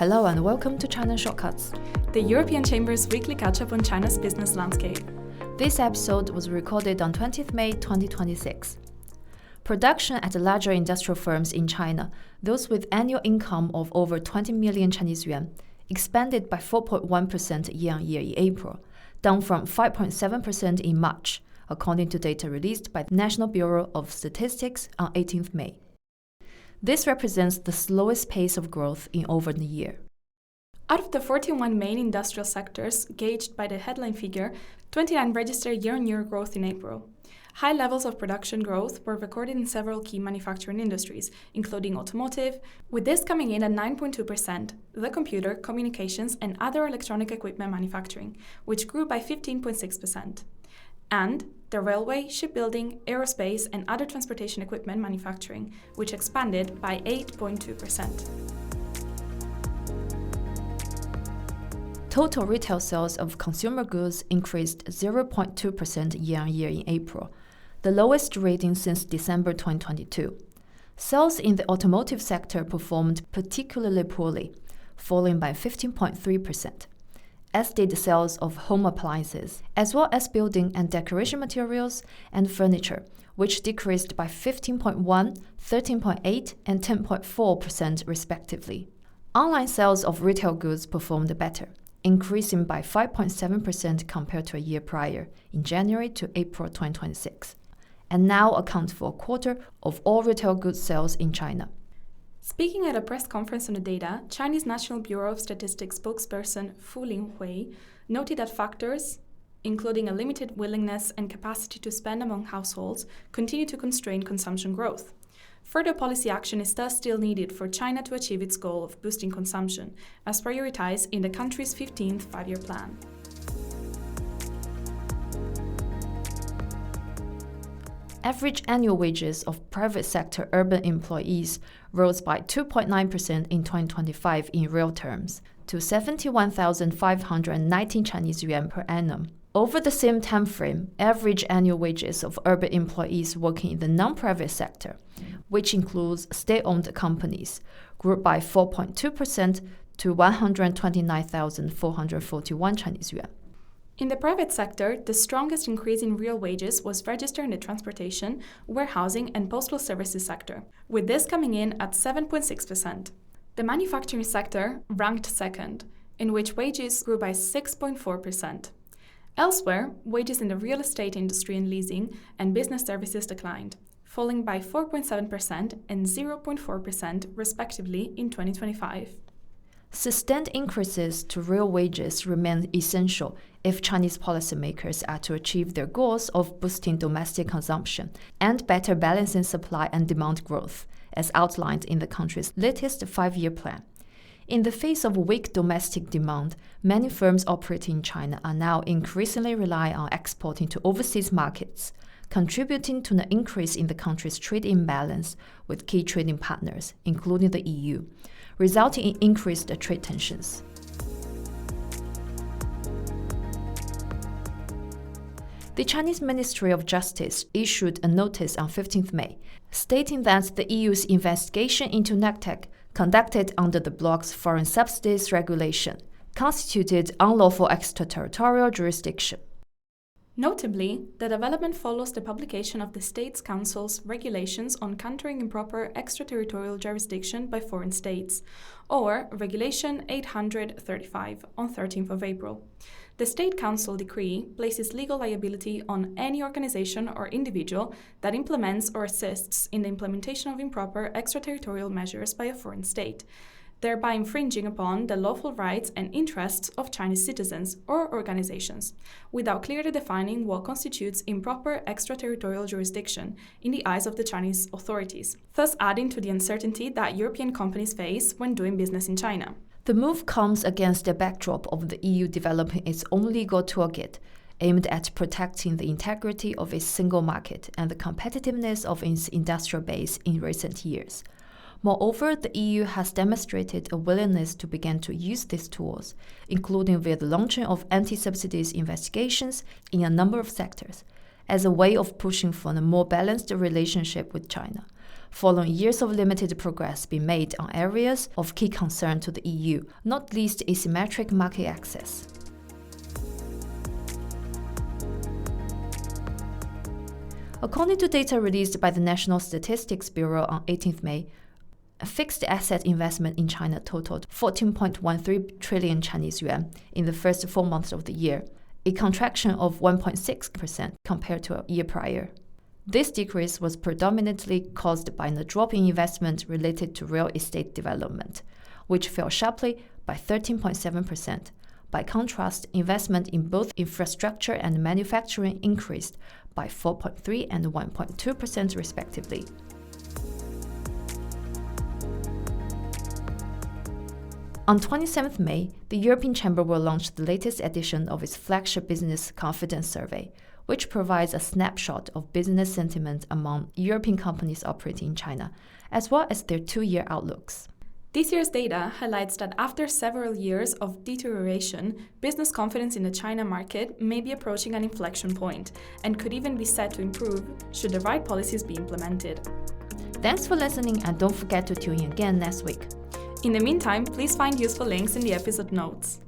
Hello and welcome to China Shortcuts, the European Chamber's weekly catch-up on China's business landscape. This episode was recorded on 20th May 2026. Production at larger industrial firms in China, those with annual income of over 20 million Chinese yuan, expanded by 4.1% year-on-year in April, down from 5.7% in March, according to data released by the National Bureau of Statistics on 18th May. This represents the slowest pace of growth in over a year. Out of the 41 main industrial sectors gauged by the headline figure, 29 registered year-on-year growth in April. High levels of production growth were recorded in several key manufacturing industries, including automotive, with this coming in at 9.2%, the computer, communications, and other electronic equipment manufacturing, which grew by 15.6%. And the railway, shipbuilding, aerospace, and other transportation equipment manufacturing, which expanded by 8.2%. Total retail sales of consumer goods increased 0.2% year-on-year in April, the lowest reading since December 2022. Sales in the automotive sector performed particularly poorly, falling by 15.3%. As did sales of home appliances, as well as building and decoration materials and furniture, which decreased by 15.1%, 13.8%, and 10.4% respectively. Online sales of retail goods performed better, increasing by 5.7% compared to a year prior, in January to April 2026, and now account for a quarter of all retail goods sales in China. Speaking at a press conference on the data, Chinese National Bureau of Statistics spokesperson Fu Linghui noted that factors, including a limited willingness and capacity to spend among households, continue to constrain consumption growth. Further policy action is thus still needed for China to achieve its goal of boosting consumption, as prioritized in the country's 15th five-year plan. Average annual wages of private sector urban employees rose by 2.9% in 2025 in real terms, to 71,519 Chinese yuan per annum. Over the same time frame, average annual wages of urban employees working in the non-private sector, which includes state-owned companies, grew by 4.2% to 129,441 Chinese yuan. In the private sector, the strongest increase in real wages was registered in the transportation, warehousing, and postal services sector, with this coming in at 7.6%. The manufacturing sector ranked second, in which wages grew by 6.4%. Elsewhere, wages in the real estate industry and leasing and business services declined, falling by 4.7% and 0.4% respectively in 2025. Sustained increases to real wages remain essential if Chinese policymakers are to achieve their goals of boosting domestic consumption and better balancing supply and demand growth, as outlined in the country's latest five-year plan. In the face of weak domestic demand, many firms operating in China are now increasingly relying on exporting to overseas markets, contributing to the increase in the country's trade imbalance with key trading partners, including the EU, resulting in increased trade tensions. The Chinese Ministry of Justice issued a notice on 15th May, stating that the EU's investigation into NACTEC, conducted under the bloc's Foreign Subsidies regulation, constituted unlawful extraterritorial jurisdiction. Notably, the development follows the publication of the States Council's regulations on countering improper extraterritorial jurisdiction by foreign states, or Regulation 835, on 13th of April. The State Council decree places legal liability on any organization or individual that implements or assists in the implementation of improper extraterritorial measures by a foreign state, thereby infringing upon the lawful rights and interests of Chinese citizens or organizations, without clearly defining what constitutes improper extraterritorial jurisdiction in the eyes of the Chinese authorities, thus adding to the uncertainty that European companies face when doing business in China. The move comes against the backdrop of the EU developing its own legal toolkit, aimed at protecting the integrity of its single market and the competitiveness of its industrial base in recent years. Moreover, the EU has demonstrated a willingness to begin to use these tools, including via the launching of anti-subsidies investigations in a number of sectors, as a way of pushing for a more balanced relationship with China. following years of limited progress being made on areas of key concern to the EU, not least asymmetric market access. According to data released by the National Statistics Bureau on 18th May, fixed asset investment in China totaled 14.13 trillion Chinese yuan in the first 4 months of the year, a contraction of 1.6% compared to a year prior. This decrease was predominantly caused by a drop in investment related to real estate development, which fell sharply by 13.7%. By contrast, investment in both infrastructure and manufacturing increased by 4.3% and 1.2% respectively. On 27th May, the European Chamber will launch the latest edition of its flagship Business Confidence Survey, which provides a snapshot of business sentiment among European companies operating in China, as well as their 2-year outlooks. This year's data highlights that after several years of deterioration, business confidence in the China market may be approaching an inflection point and could even be set to improve should the right policies be implemented. Thanks for listening, and don't forget to tune in again next week. In the meantime, please find useful links in the episode notes.